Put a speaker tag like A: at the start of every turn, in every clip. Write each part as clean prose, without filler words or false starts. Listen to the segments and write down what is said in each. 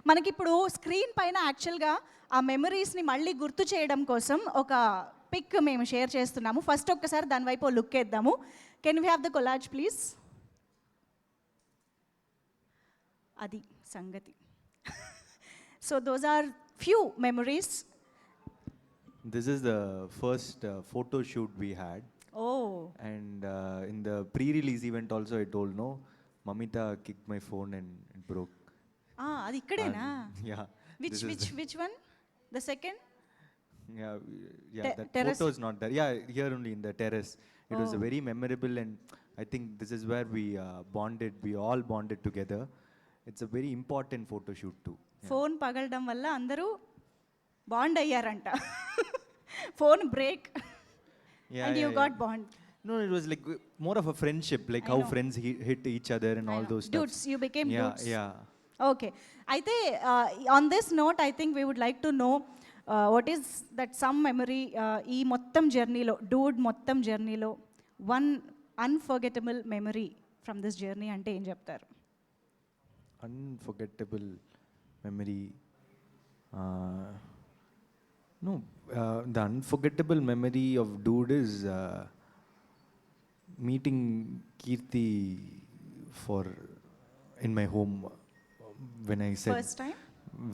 A: మనకిప్పుడు స్క్రీన్ పైన యాక్చువల్గా ఆ మెమరీస్ని మళ్ళీ గుర్తు చేయడం కోసం ఒక పిక్ మేము షేర్ చేస్తున్నాము. ఫస్ట్ ఒక్కసారి దాని వైపు లుక్ వేద్దాము. Can we have the collage please? అది సంగతి. So those are few memories.
B: This is the first photo shoot we had.
A: Oh.
B: And in the pre-release event also I told, no, Mamita kicked my phone and it broke.
A: అది ఇక్కడేనా?
B: Yeah.
A: Which one? The second?
B: Yeah, that
A: terrace?
B: photo is not there. Yeah, here only in the terrace. It was a very memorable, and I think this is where we bonded. We all bonded together. It's a very important photo shoot too.
A: Phone పగలడం వల్ల అందరూ bond అయ్యారంట. Phone break and you got bond.
B: No, it was like more of a friendship, like how friends hit each other and all those stuff.
A: Dudes, you became dudes.
B: Yeah.
A: Okay. అయితే on this note, I think we would like to know what is that some memory ఈ మొత్తం జర్నీలో, Dude మొత్తం జర్నీలో one unforgettable memory from this journey అంటే ఏం చెప్తారు?
B: Unforgettable memory. No, the unforgettable memory of Dude is meeting Kirti in my home when I said
A: First time?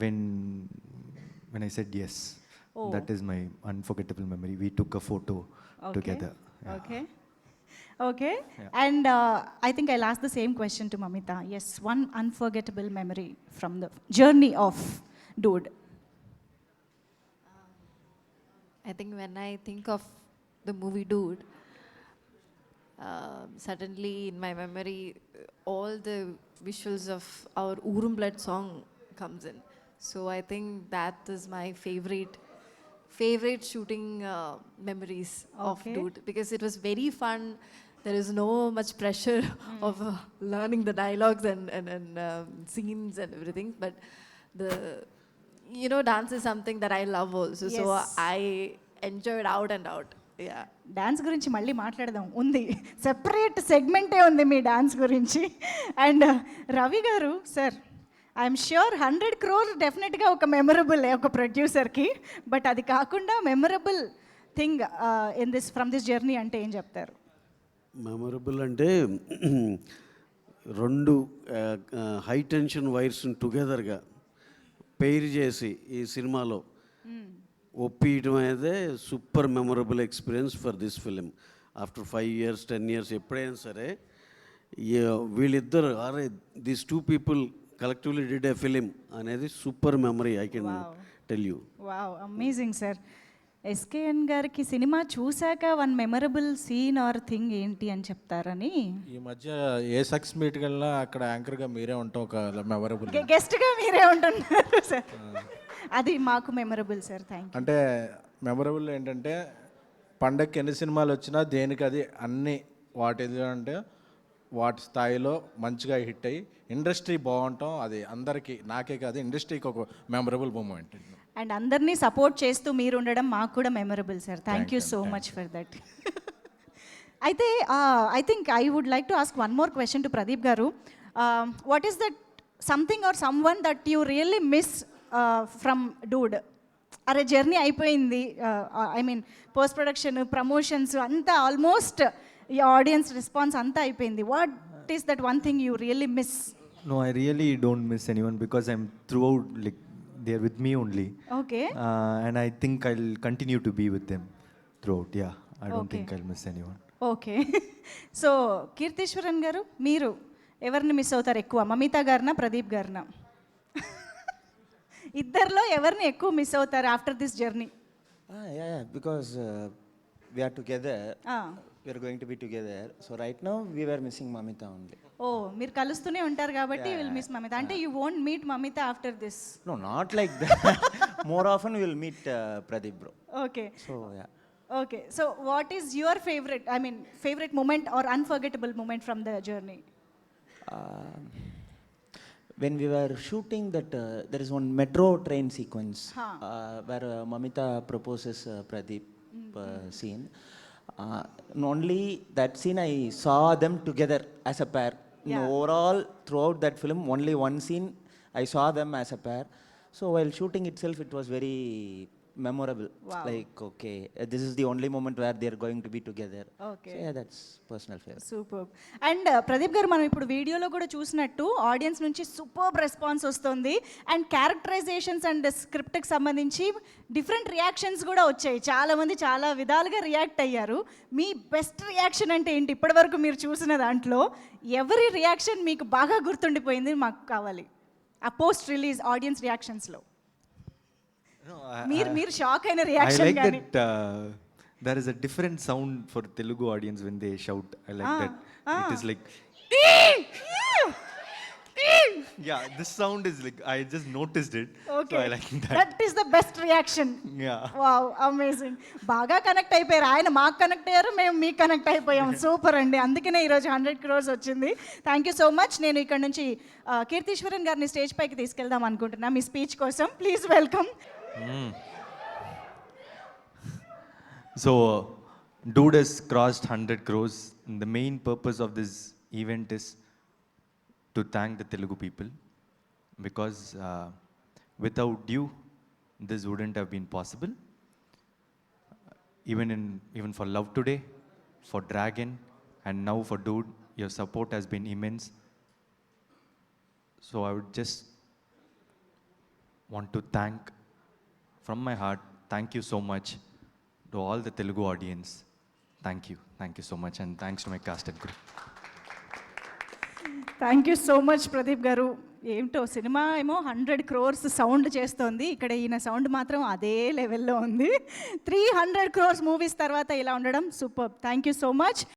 B: When I said yes.
A: Oh.
B: That is my unforgettable memory. We took a photo together. Yeah.
A: Okay. Yeah. And I think I'll ask the same question to Mamita. Yes, one unforgettable memory from the journey of Dude.
C: I think when I think of the movie Dude, suddenly in my memory, all the visuals of our Urum Blood song comes in. So I think that is my favorite shooting memories of Dude, because it was very fun. There is no much pressure of learning the dialogues and scenes and everything. But dance is something that I love also. Yes. So I enjoyed out and out. Yeah.
A: Dance గురించి మళ్ళీ మాట్లాడదాం, ఉంది separate సెగ్మెంటే ఉంది మీ dance గురించి. And Ravi గారు sir, I'm sure 100 crore డెఫినెట్గా ఒక memorable ఒక ప్రొడ్యూసర్కి. బట్ అది కాకుండా memorable thing from this journey అంటే ఏం చెప్తారు?
D: మెమరబుల్ అంటే రెండు హై టెన్షన్ వైర్స్ని టుగెదర్గా పెయిర్ చేసి ఈ సినిమాలో ఒప్పియటం అనేది super memorable experience for this film. After 5 years 10 years ఎప్పుడైనా సరే వీళ్ళిద్దరు these 2 people collectively did a film అనేది super memory. I can tell you.
A: Wow, amazing sir. SKN గారికి సినిమా చూశాక one memorable scene or thing ఏంటి అని చెప్తారని.
E: ఈ మధ్య ఏ సక్సెస్ మీట్కి వెళ్ళినా అక్కడ యాంకర్గా మీరే ఉంటాం, ఒక మెమరబుల్
A: గెస్ట్గా మీరే ఉంటున్నారు సార్. అది మాకు మెమరబుల్ సార్. Thank you.
E: అంటే మెమరబుల్ ఏంటంటే పండగకి ఎన్ని సినిమాలు వచ్చినా దేనికి అది అన్ని వాటిది అంటే వాటి స్థాయిలో మంచిగా హిట్ అయ్యి ఇండస్ట్రీ బాగుంటాం, అది అందరికీ, నాకే కాదు ఇండస్ట్రీకి ఒక మెమరబుల్ మూమెంట్.
A: అండ్ అందరినీ సపోర్ట్ చేస్తూ మీరు ఉండడం మాకు కూడా memorable sir. Thank you so much for that. అయితే I think I would like to ask one more question to Pradeep garu. What is that something or someone that you really miss from dude? అరే journey అయిపోయింది, I mean post production, promotions అంతా almost ఈ audience response అంతా అయిపోయింది. What is that one thing you really miss?
B: No, I really don't miss anyone because I'm throughout, like, they're with me only.
A: Okay.
B: And I think I'll continue to be with them throughout. Yeah, I don't think I'll miss anyone.
A: Okay. So Keerthiswaran garu, మీరు ఎవరిని miss అవుతారు ఎక్కువ? మమితా గారినా, ప్రదీప్ గారినా? ఇద్దరిలో ఎవరిని ఎక్కువ miss అవుతారు after this journey?
F: Because we are together. We are going to be together. So right now we were missing Mamita only.
A: మీరు కలుస్తూనే ఉంటారు కాబట్టి విల్ మిస్ మమిత. అంటే you won't meet Mamitha after this?
F: No, not like that. More often we will meet Pradeep bro.
A: Okay.
F: So yeah.
A: Okay. So what is your favorite moment or unforgettable moment from the journey?
F: When we were shooting that, there is one metro train sequence where Mamita proposes Pradeep scene. Only that scene I saw them together as a pair. Overall, throughout that film, only one scene I saw them as a pair. So while shooting itself, it was very memorable.
A: Wow.
F: Like, okay, this is the only moment where they are going to be together.
A: Okay.
F: So yeah, that's personal favorite.
A: Super. And Pradeep గారు, మనం ఇప్పుడు వీడియోలో కూడా చూసినట్టు audience నుంచి super response వస్తుంది. And characterisations and స్క్రిప్ట్కి సంబంధించి different reactions కూడా వచ్చాయి. చాలామంది చాలా విధాలుగా రియాక్ట్ అయ్యారు. మీ బెస్ట్ రియాక్షన్ అంటే ఏంటి ఇప్పటివరకు మీరు చూసిన దాంట్లో? ఎవరి రియాక్షన్ మీకు బాగా గుర్తుండిపోయింది మాకు కావాలి, ఆ పోస్ట్ రిలీజ్ ఆడియన్స్ రియాక్షన్స్లో
B: No,
A: మీరు షాక్ అయిన
B: I
A: రియాక్షన్
B: like
A: కానీ?
B: that there is a different sound for Telugu audience when they shout. I like that. It is like, yeah, this sound is like, I just noticed it.
A: Okay,
B: So I like that.
A: That is the best reaction.
B: Yeah.
A: Wow, amazing. బాగా connect అయిపోయారు. ఆయన మాకు connect అయ్యారు, మేము మీకు connect అయిపోయాం. Super అండి. అందుకనే ఈరోజు 100 crores వచ్చింది. Thank you so much. నేను ఇక్కడ నుంచి కీర్తీశ్వరన్ గారిని స్టేజ్ పైకి తీసుకెళ్దాం అనుకుంటున్నా మీ స్పీచ్ కోసం. Please welcome.
B: So, dude has crossed 100 crores. And the main purpose of this event is to thank the Telugu people, because without you, this wouldn't have been possible. Even for Love Today, for Dragon, and now for Dude, your support has been immense. So I would just want to thank from my heart, thank you so much to all the Telugu audience. Thank you so much, and thanks to my cast and crew.
A: Thank you so much Pradeep గారు. ఏంటో cinema ఏమో 100 crores sound చేస్తోంది, ఇక్కడ ఈయన sound మాత్రం అదే లెవెల్లో ఉంది. 300 crores మూవీస్ తర్వాత ఇలా ఉండడం super. Thank you so much.